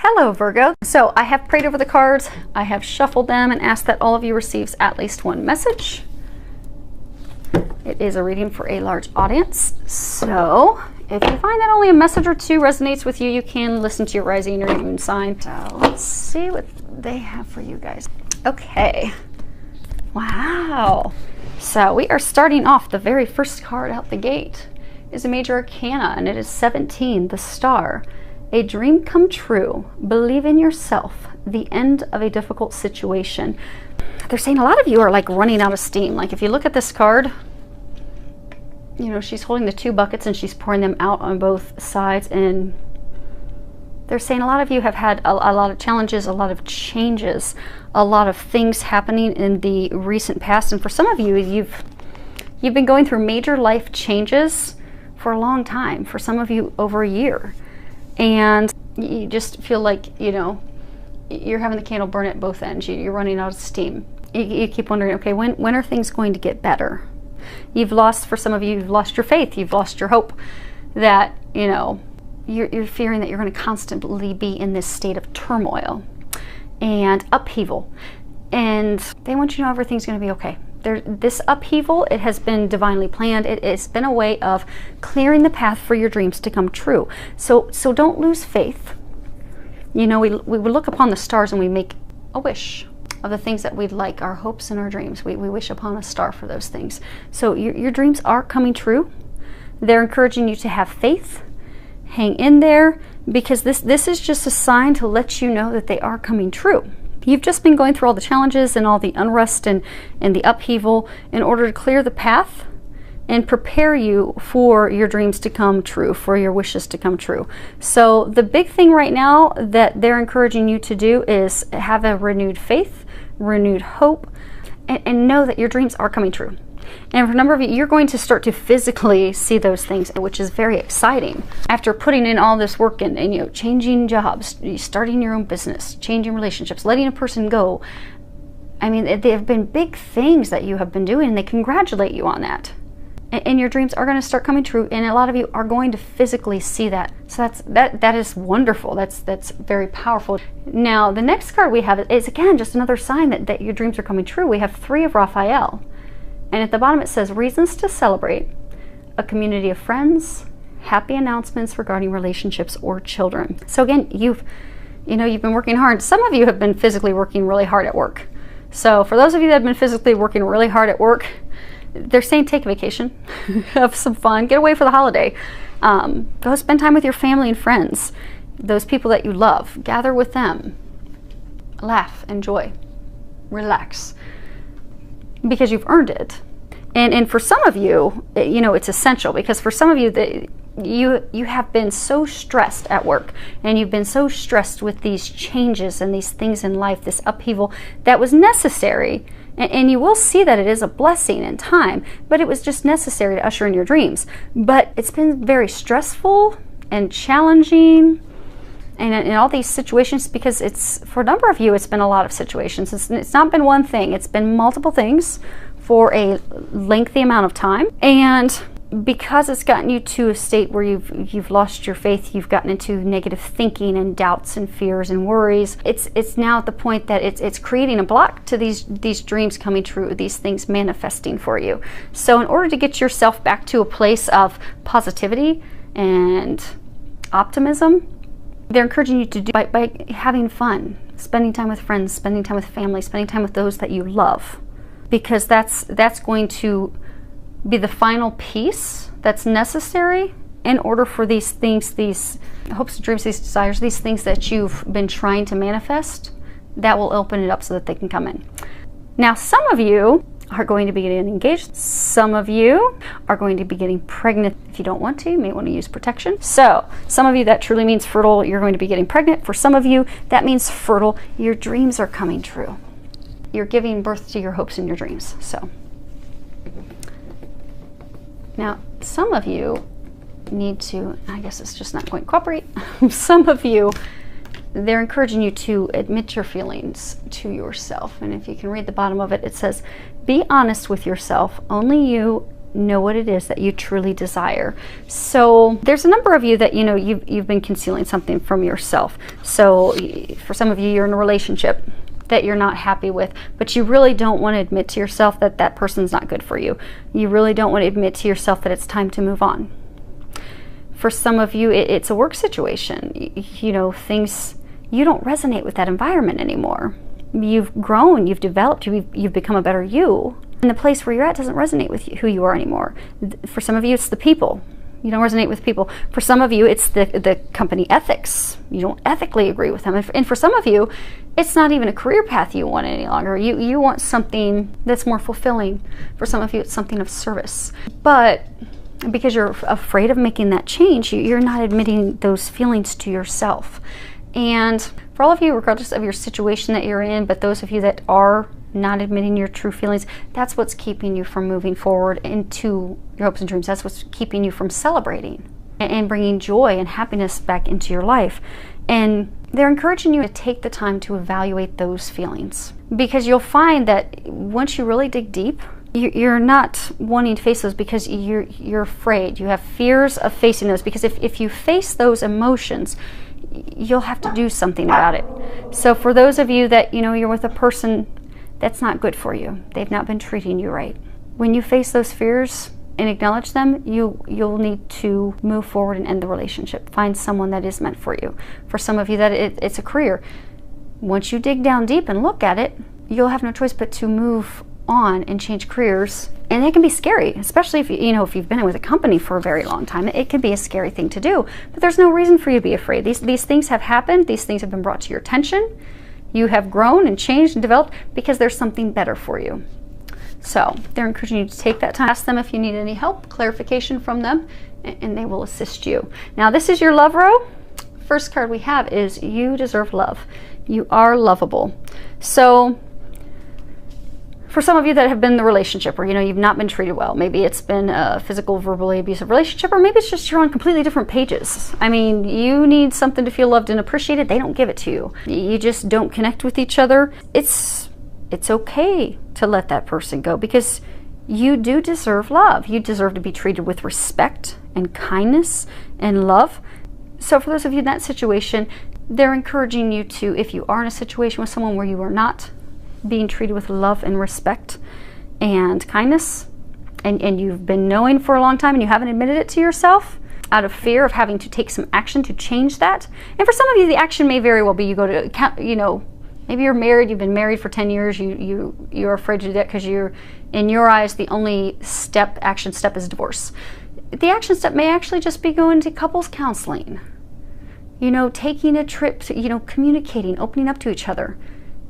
Hello Virgo. So I have prayed over the cards, I have shuffled them and asked that all of you receives at least one message. It is a reading for a large audience. So if you find that only a message or two resonates with you, you can listen to your rising or moon sign. So let's see what they have for you guys. Okay. Wow. So we are starting off, the very first card out the gate is a major arcana, and it is 17, the star. A dream come true. Believe in yourself. The end of a difficult situation. They're saying a lot of you are like running out of steam. Like if you look at this card, you know, she's holding the two buckets and she's pouring them out on both sides. And they're saying a lot of you have had a lot of challenges, a lot of changes, a lot of things happening in the recent past. And for some of you, you've been going through major life changes for a long time. For some of you, over a year. And you just feel like, you know, you're having the candle burn at both ends. You're running out of steam. You keep wondering, okay, when are things going to get better? You've lost, for some of you, you've lost your faith. You've lost your hope that, you know, you're fearing that you're going to constantly be in this state of turmoil and upheaval. And they want you to know everything's going to be okay. This upheaval, it has been divinely planned. It's been a way of clearing the path for your dreams to come true. So don't lose faith. You know, we look upon the stars and we make a wish of the things that we'd like, our hopes and our dreams. We wish upon a star for those things. So your dreams are coming true. They're encouraging you to have faith. Hang in there, because this is just a sign to let you know that they are coming true. You've just been going through all the challenges and all the unrest and the upheaval in order to clear the path and prepare you for your dreams to come true, for your wishes to come true. So the big thing right now that they're encouraging you to do is have a renewed faith, renewed hope, and know that your dreams are coming true. And for a number of you, you're going to start to physically see those things, which is very exciting. After putting in all this work and you know, changing jobs, starting your own business, changing relationships, letting a person go. I memean, there have been big things that you have been doing, and they congratulate you on that. And your dreams are going to start coming true, and a lot of you are going to physically see that. So that is wonderful. That's very powerful. Now, the next card we have is, again, just another sign that your dreams are coming true. We have 3 of Raphael. And at the bottom it says, reasons to celebrate, a community of friends, happy announcements regarding relationships or children. So again, you've been working hard. Some of you have been physically working really hard at work. So for those of you that have been physically working really hard at work, they're saying take a vacation, have some fun, get away for the holiday. Go spend time with your family and friends, those people that you love. Gather with them, laugh, enjoy, relax. Because you've earned it. And for some of you, you know, it's essential, because for some of you, you have been so stressed at work, and you've been so stressed with these changes and these things in life, this upheaval that was necessary. And you will see that it is a blessing in time, but it was just necessary to usher in your dreams. But it's been very stressful and challenging, and in all these situations, because it's, for a number of you, it's been a lot of situations. It's not been one thing, it's been multiple things for a lengthy amount of time. And because it's gotten you to a state where you've lost your faith, you've gotten into negative thinking and doubts and fears and worries, it's now at the point that it's creating a block to these dreams coming true, these things manifesting for you. So in order to get yourself back to a place of positivity and optimism, they're encouraging you to do by having fun, spending time with friends, spending time with family, spending time with those that you love, because that's going to be the final piece that's necessary in order for these things, these hopes, dreams, these desires, these things that you've been trying to manifest, that will open it up so that they can come in. Now, some of you are going to be getting engaged. Some of you are going to be getting pregnant. If you don't want to, you may want to use protection. So some of you, that truly means fertile. You're going to be getting pregnant. For some of you, that means fertile. Your dreams are coming true. You're giving birth to your hopes and your dreams. So now some of you need to, I guess it's just not going to cooperate. Some of you, they're encouraging you to admit your feelings to yourself. And if you can read the bottom of it, it says, be honest with yourself. Only you know what it is that you truly desire. So there's a number of you that, you know, you've been concealing something from yourself. So for some of you, you're in a relationship that you're not happy with, but you really don't want to admit to yourself that that person's not good for you. You really don't want to admit to yourself that it's time to move on. For some of you, it's a work situation. You know, things, you don't resonate with that environment anymore. You've grown, you've developed, you've become a better you. And the place where you're at doesn't resonate with who you are anymore. For some of you, it's the people. You don't resonate with people. For some of you, it's the company ethics. You don't ethically agree with them. And for some of you, it's not even a career path you want any longer. You want something that's more fulfilling. For some of you, it's something of service. But because you're afraid of making that change, you're not admitting those feelings to yourself. And for all of you, regardless of your situation that you're in, but those of you that are not admitting your true feelings, that's what's keeping you from moving forward into your hopes and dreams. That's what's keeping you from celebrating and bringing joy and happiness back into your life. And they're encouraging you to take the time to evaluate those feelings, because you'll find that once you really dig deep, you're not wanting to face those because you're afraid. You have fears of facing those, because if you face those emotions, you'll have to do something about it. So for those of you that, you know, you're with a person that's not good for you, they've not been treating you right, when you face those fears and acknowledge them, you'll need to move forward and end the relationship. Find someone that is meant for you. For some of you, that it's a career. Once you dig down deep and look at it, you'll have no choice but to move on and change careers. And it can be scary, especially if if you've been with a company for a very long time. It can be a scary thing to do, but there's no reason for you to be afraid. These things have happened. These things have been brought to your attention. You have grown and changed and developed because there's something better for you. So they're encouraging you to take that time. Ask them if you need any help, clarification from them, and they will assist you. Now, this is your love row. First card we have is you deserve love. You are lovable. So for some of you that have been in the relationship where you've not been treated well, maybe it's been a physical, verbally abusive relationship, or maybe it's just you're on completely different pages. I mean, you need something to feel loved and appreciated. They don't give it to you. You just don't connect with each other. It's okay to let that person go, because you do deserve love. You deserve to be treated with respect and kindness and love. So for those of you in that situation, they're encouraging you to, if you are in a situation with someone where you are not being treated with love and respect and kindness, and you've been knowing for a long time and you haven't admitted it to yourself out of fear of having to take some action to change that. And for some of you, the action may very well be you go to, maybe you're married, you've been married for 10 years, you're afraid to do that because you're, in your eyes, the only action step is divorce. The action step may actually just be going to couples counseling, taking a trip to, communicating, opening up to each other.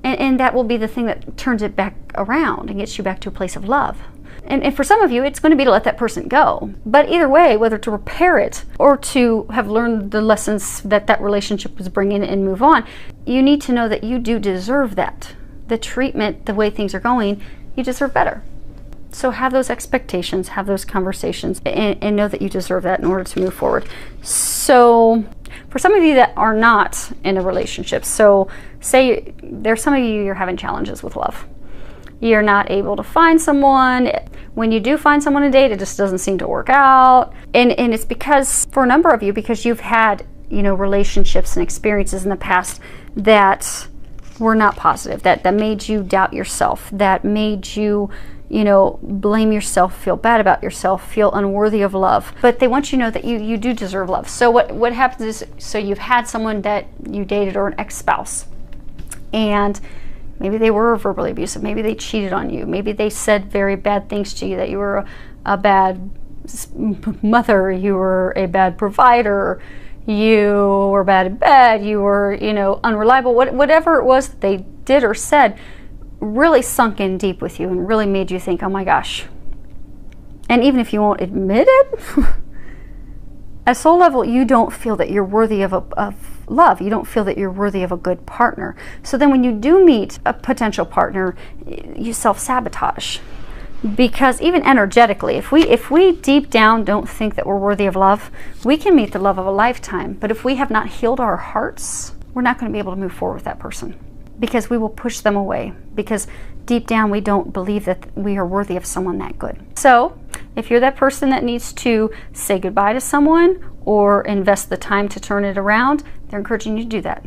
And that will be the thing that turns it back around and gets you back to a place of love. And for some of you, it's going to be to let that person go. But either way, whether to repair it or to have learned the lessons that relationship was bringing and move on, you need to know that you do deserve that. The treatment, the way things are going, you deserve better. So have those expectations, have those conversations, and know that you deserve that in order to move forward. So for some of you that are not in a relationship, so say there's some of you you're having challenges with love. You're not able to find someone. When you do find someone to date, it just doesn't seem to work out. And it's because, for a number of you, because you've had, relationships and experiences in the past that were not positive, that made you doubt yourself, that made you, blame yourself, feel bad about yourself, feel unworthy of love. But they want you to know that you do deserve love. So what happens is, so you've had someone that you dated, or an ex-spouse, and maybe they were verbally abusive, maybe they cheated on you, maybe they said very bad things to you, that you were a bad mother, you were a bad provider, you were bad in bed, you were, unreliable, whatever it was that they did or said really sunk in deep with you and really made you think, oh my gosh. And even if you won't admit it, at soul level, you don't feel that you're worthy of love. You don't feel that you're worthy of a good partner. So then when you do meet a potential partner, you self-sabotage. Because even energetically, if we deep down don't think that we're worthy of love, we can meet the love of a lifetime. But if we have not healed our hearts, we're not going to be able to move forward with that person, because we will push them away, because deep down we don't believe that we are worthy of someone that good. So If you're that person that needs to say goodbye to someone or invest the time to turn it around, they're encouraging you to do that.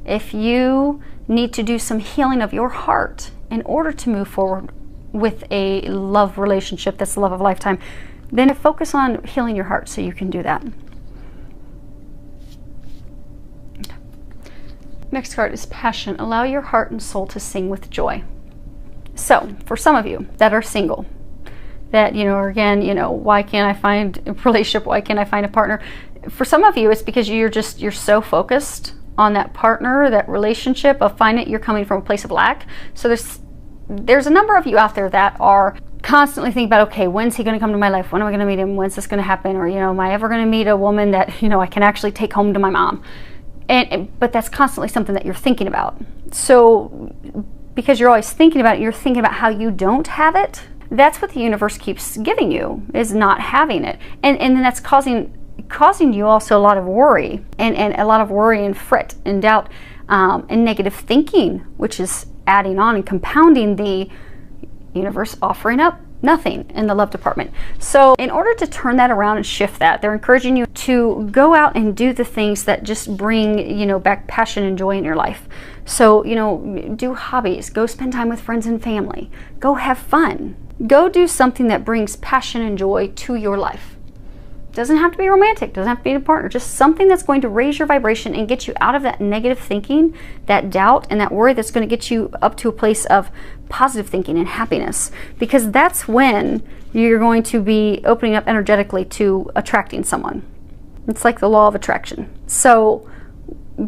If you need to do some healing of your heart in order to move forward with a love relationship that's the love of a lifetime, then focus on healing your heart so you can do that. Next card is passion. Allow your heart and soul to sing with joy. So for some of you that are single, that, again, why can't I find a relationship? Why can't I find a partner? For some of you, it's because you're so focused on that partner, that relationship of finding it. You're coming from a place of lack. So there's a number of you out there that are constantly thinking about, okay, when's he going to come to my life? When am I going to meet him? When's this going to happen? Or, am I ever going to meet a woman that, I can actually take home to my mom? But that's constantly something that you're thinking about. So because you're always thinking about it, you're thinking about how you don't have it. That's what the universe keeps giving you, is not having it. And then that's causing you also a lot of worry and a lot of worry and fret and doubt and negative thinking, which is adding on and compounding the universe offering up nothing in the love department. So in order to turn that around and shift that, they're encouraging you to go out and do the things that just bring, back passion and joy in your life. So, do hobbies, go spend time with friends and family, go have fun, go do something that brings passion and joy to your life. Doesn't have to be romantic, doesn't have to be a partner, just something that's going to raise your vibration and get you out of that negative thinking, that doubt, and that worry, that's going to get you up to a place of positive thinking and happiness. Because that's when you're going to be opening up energetically to attracting someone. It's like the law of attraction. So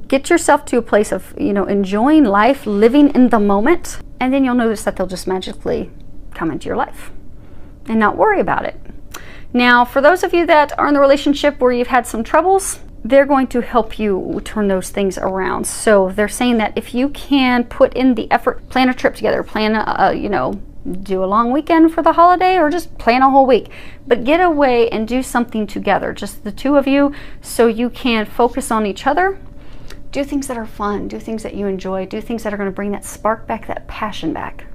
get yourself to a place of, enjoying life, living in the moment, and then you'll notice that they'll just magically come into your life and not worry about it. Now, for those of you that are in the relationship where you've had some troubles, they're going to help you turn those things around. So they're saying that if you can put in the effort, plan a trip together, plan do a long weekend for the holiday, or just plan a whole week, but get away and do something together, just the two of you, so you can focus on each other, do things that are fun, do things that you enjoy, do things that are going to bring that spark back, that passion back.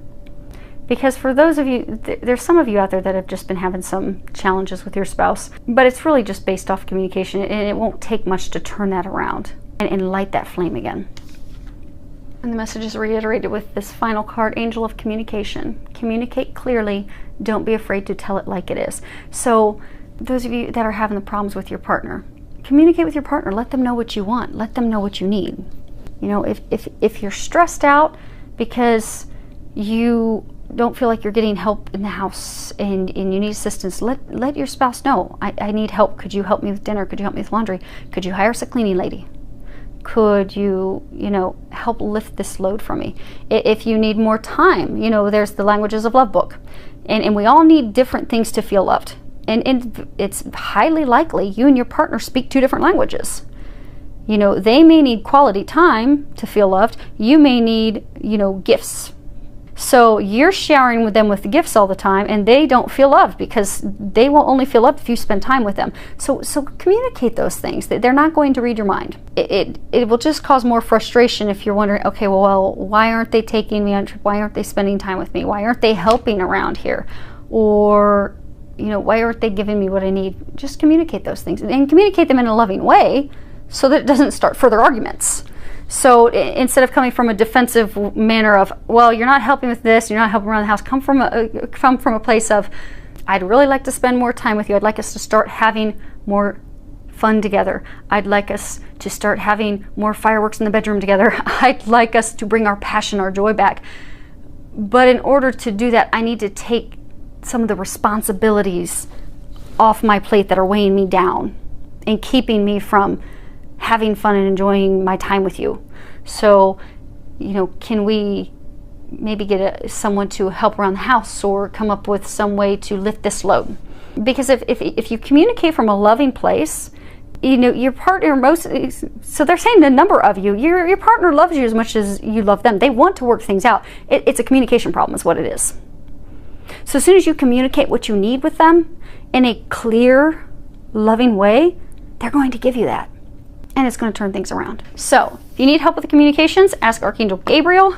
Because for those of you, there's some of you out there that have just been having some challenges with your spouse, but it's really just based off communication, and it won't take much to turn that around and light that flame again. And the message is reiterated with this final card, Angel of Communication. Communicate clearly, don't be afraid to tell it like it is. So those of you that are having the problems with your partner, communicate with your partner, let them know what you want, let them know what you need. If you're stressed out because you don't feel like you're getting help in the house and you need assistance, let your spouse know, I need help. Could you help me with dinner? Could you help me with laundry? Could you hire us a cleaning lady? Could you, help lift this load from me? If you need more time, there's the Languages of Love book. And we all need different things to feel loved. And it's highly likely you and your partner speak two different languages. They may need quality time to feel loved. You may need, gifts. So you're showering with them with the gifts all the time, and they don't feel loved because they will only feel loved if you spend time with them. So communicate those things. They're not going to read your mind. It will just cause more frustration if you're wondering, okay, well, why aren't they taking me on a trip? Why aren't they spending time with me? Why aren't they helping around here? Or, why aren't they giving me what I need? Just communicate those things, and communicate them in a loving way so that it doesn't start further arguments. So instead of coming from a defensive manner of, well, you're not helping with this, you're not helping around the house, come from a place of, I'd really like to spend more time with you. I'd like us to start having more fun together. I'd like us to start having more fireworks in the bedroom together. I'd like us to bring our passion, our joy back. But in order to do that, I need to take some of the responsibilities off my plate that are weighing me down and keeping me from having fun and enjoying my time with you. So, can we maybe get someone to help around the house or come up with some way to lift this load? Because if you communicate from a loving place, your partner so they're saying the number of you, your partner loves you as much as you love them. They want to work things out. It's a communication problem is what it is. So as soon as you communicate what you need with them in a clear, loving way, they're going to give you that. And it's going to turn things around. So if you need help with the communications, ask Archangel Gabriel.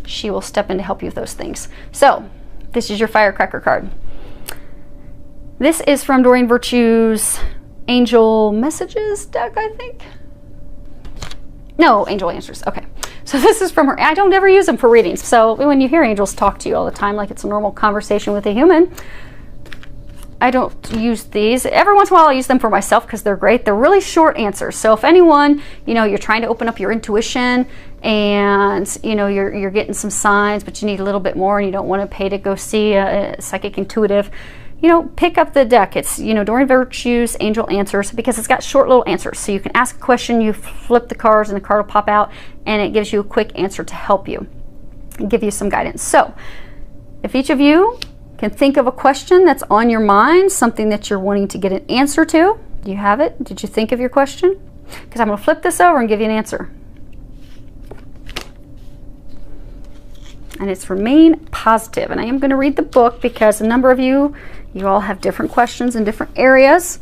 She will step in to help you with those things. So this is your firecracker card. This is from Doreen Virtue's Angel Messages deck, I think. No, Angel Answers. Okay. So this is from her. I don't ever use them for readings. So when you hear angels talk to you all the time, like it's a normal conversation with a human, I don't use these. Every once in a while I'll use them for myself because they're great. They're really short answers. So if anyone, you know, you're trying to open up your intuition and, you know, you're getting some signs, but you need a little bit more and you don't want to pay to go see a psychic intuitive, you know, pick up the deck. It's, you know, Doreen Virtue's Angel Answers, because it's got short little answers. So you can ask a question, you flip the cards and the card will pop out and it gives you a quick answer to help you and give you some guidance. So if each of you can think of a question that's on your mind, something that you're wanting to get an answer to. Do you have it? Did you think of your question? Because I'm going to flip this over and give you an answer. And it's remain positive. And I am going to read the book because a number of you all have different questions in different areas.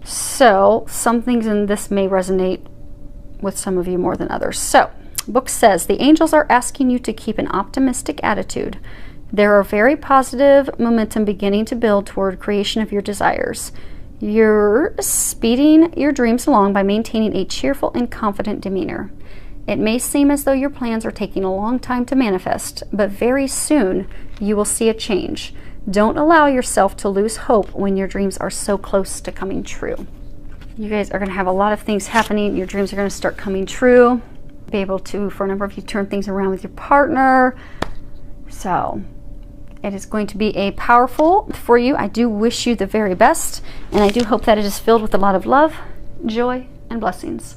So some things in this may resonate with some of you more than others. So the book says, the angels are asking you to keep an optimistic attitude. There are very positive momentum beginning to build toward creation of your desires. You're speeding your dreams along by maintaining a cheerful and confident demeanor. It may seem as though your plans are taking a long time to manifest, but very soon you will see a change. Don't allow yourself to lose hope when your dreams are so close to coming true. You guys are going to have a lot of things happening. Your dreams are going to start coming true. Be able to, for a number of you, turn things around with your partner. So it is going to be a powerful for you. I do wish you the very best, and I do hope that it is filled with a lot of love, joy, and blessings.